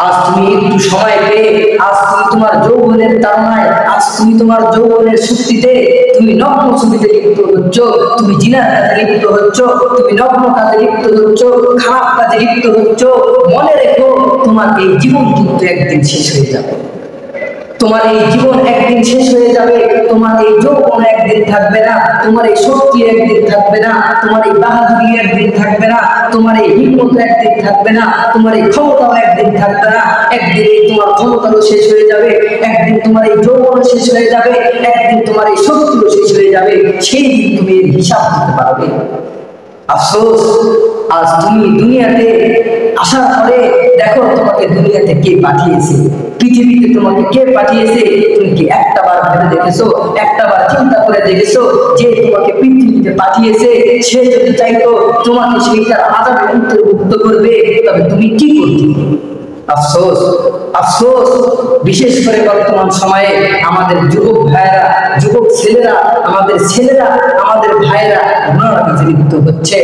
আজ তুমি একটু সময় পেয়ে, আজ তুমি তোমার যৌবনের তাড়নায়, আজ তুমি তোমার যৌবনের শক্তিতে তুমি নগ্ন ছবিতে লিপ্ত হচ্ছ, তুমি জিনার কাজে লিপ্ত হচ্ছ, তুমি নগ্ন কাজে লিপ্ত হচ্ছ, খারাপ কাজে লিপ্ত হচ্ছ। মনে রেখো, তোমার এই জীবন কিন্তু একদিন শেষ হয়ে যাবে। তোমার এই জীবন একদিন শেষ হয়ে যাবে। তোমার এই যৌবন একদিন থাকবে না, তোমার এই শক্তি একদিন থাকবে না, তোমার এই বাহাদুরি একদিন থাকবে না, তোমার এই হিম্মত একদিন থাকবে না, তোমার এই ক্ষমতাও একদিন থাকবে না। একদিন এই তোমার ক্ষমতাও শেষ হয়ে যাবে, একদিন তোমার এই যৌবনও শেষ হয়ে যাবে, একদিন তোমার এই শক্তিও শেষ হয়ে যাবে। সেই দিন তুমি এর হিসাব দিতে পারবে। আফসোস, আজ তুমি দুনিয়াতে আসার পরে দেখো তোমাকে দুনিয়াতে কে পাঠিয়েছে, পৃথিবীতে তোমাকে কে পাঠিয়েছে। তুমি কি একটা বার ভেবে দেখেছো, একটা বার চিন্তা করে দেখেছো যে তোমাকে পৃথিবীতে পাঠিয়েছে সে যদি চাইতো তোমাকে সেইটার আযাবে অন্তর্ভুক্ত করবে, তবে তুমি কি করতে? আফসোস, আফসোস। বিশেষ করে বর্তমান সময়ে আমাদের যুবক ভাইয়েরা, যুবক ছেলেরা, আমাদের ছেলেরা, আমাদের ভাইয়েরা গুনার কাজে লিপ্ত হচ্ছে।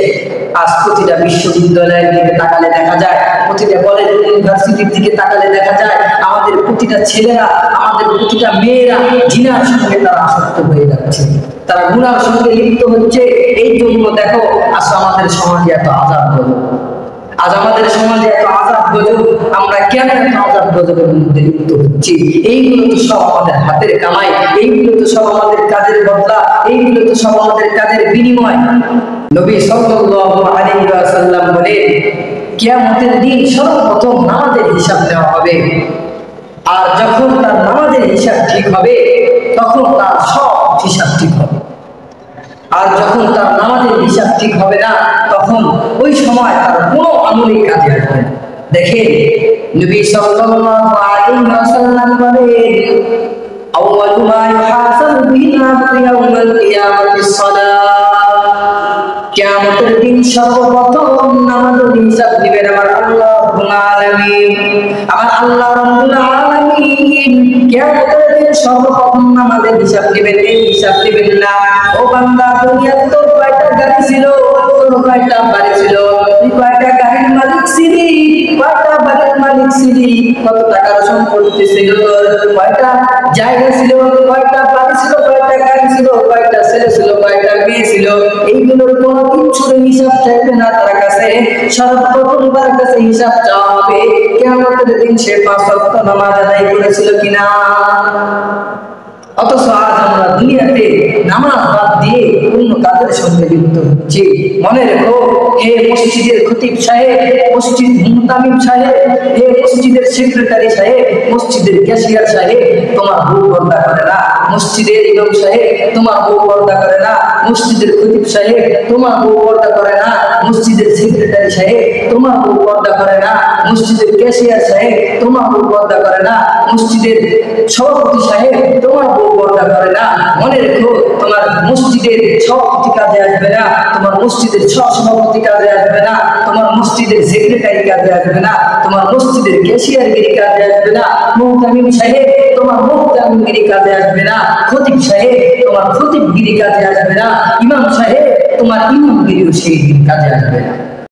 আজ প্রতিটা বিশ্ববিদ্যালয়ের দিকে তাকালে দেখা যায়, প্রতিটা কলেজ ইউনিভার্সিটির দিকে তাকালে দেখা যায়, আমাদের প্রতিটা ছেলেরা, আমাদের প্রতিটা মেয়েরা জিনার সঙ্গে তারা আসক্ত হয়ে যাচ্ছে, তারা গুনার সঙ্গে লিপ্ত হচ্ছে। এই জন্য দেখো আজ আমাদের সমাজে এত আযাব গজব, আজ আমাদের সমাজে এত আযাব গজব। আমরা কেন এত আযাব গজবের মধ্যে লিপ্ত হচ্ছি? এইগুলো তো সব আমাদের হাতের কামাই, এইগুলো তো সব আমাদের কাজের বদলা, এইগুলো তো সব আমাদের কাজের বিনিময়। নবী সাল্লাল্লাহু আলাইহি ওয়াসাল্লাম বলেন, কিয়ামতের দিন সর্বপ্রথম নামাজের হিসাব দেওয়া হবে, আর যখন তার নামাজের হিসাব ঠিক হবে তখন তার সব হিসাব ঠিক হবে। আর যখন তার নামাজের হিসাব ঠিক হবে না, তখন ওই সময় তার কোনো আমলই কাজে আসবে না। দেখেন, নবী সাল্লাল্লাহু আলাইহি ওয়াসাল্লাম বলেন, আউয়ালু মা ইউহাসাবু বিহিল আবদু ইয়াউমাল কিয়ামাতিস সালাত। কিয়ামতের দিন সর্বপ্রথম নামাজের হিসাব দিবেন আমার আল্লাহ রাব্বুল আলামিন। আমার আল্লাহ রাব্বুল আলামিন কিয়ামতের দিন সর্বপ্রথম নামাজের হিসাব দিবেন। এই হিসাব দিবেন না, ও বান্দা, দুনিয়াতে তোর কয়টা গাড়ি ছিল, তোর কয়টা বাড়ি ছিল, তুই কয়টা গাড়ির মালিক ছিলি, কয়টা বাড়ির মালিক ছিলি, কত টাকার সম্পত্তি ছিল, কয়টা জায়গা ছিল, কয়টা বাড়ি ছিল, কয়টা গাড়ি ছিল, কয়টা ছেলে ছিল, কয়টা মেয়ে ছিল, এইগুলোর কোনো কিছুর হিসাব চাইবে না তার কাছে। সর্বপ্রথম তার কাছে হিসাব চাওয়া হবে কিয়ামতের দিন সে 5 ওয়াক্ত নামাজ আদায় করেছিল কিনা। অথচ আজ আমরা দুনিয়াতে নামাজ বাদ দিয়ে অন্য কাজের সঙ্গে লিপ্ত হচ্ছি। মনে রেখো, হে মসজিদের খতিব সাহেব, মসজিদ মুহতামিম সাহেব, হে মসজিদের সেক্রেটারি সাহেব, মসজিদের ক্যাশিয়ার সাহেব, তোমার বউ পর্দা করে না। মসজিদের ইমাম সাহেব, তোমার বউ পর্দা করে না। মসজিদের খতিব সাহেব, তোমার বউ পর্দা করে না। মসজিদের সেক্রেটারি সাহেব, তোমার বউ পর্দা করে না। মসজিদের ক্যাশিয়ার সাহেব, তোমার বউ পর্দা করে না। মসজিদের সভাপতি সাহেব, তোমার বউ পর্দা করে না। মনে রেখো, তোমার মসজিদের সভাপতি কাজে আসবে না, তোমার মসজিদের সভাপতি কাজে আসবে না, তোমার মসজিদের সেক্রেটারি কাজে আসবে না, তোমার মসজিদের ক্যাশিয়ারগিরি কাজে আসবে না, মুহতামিম সাহেব তোমার মুহতামিমগিরি কাজে আসবে না, খতিব সাহেব তোমার খতিবগিরি কাজে আসবে না, ইমাম সাহেব তোমার ইমামগিরিও সেই দিন কাজে আসবে না।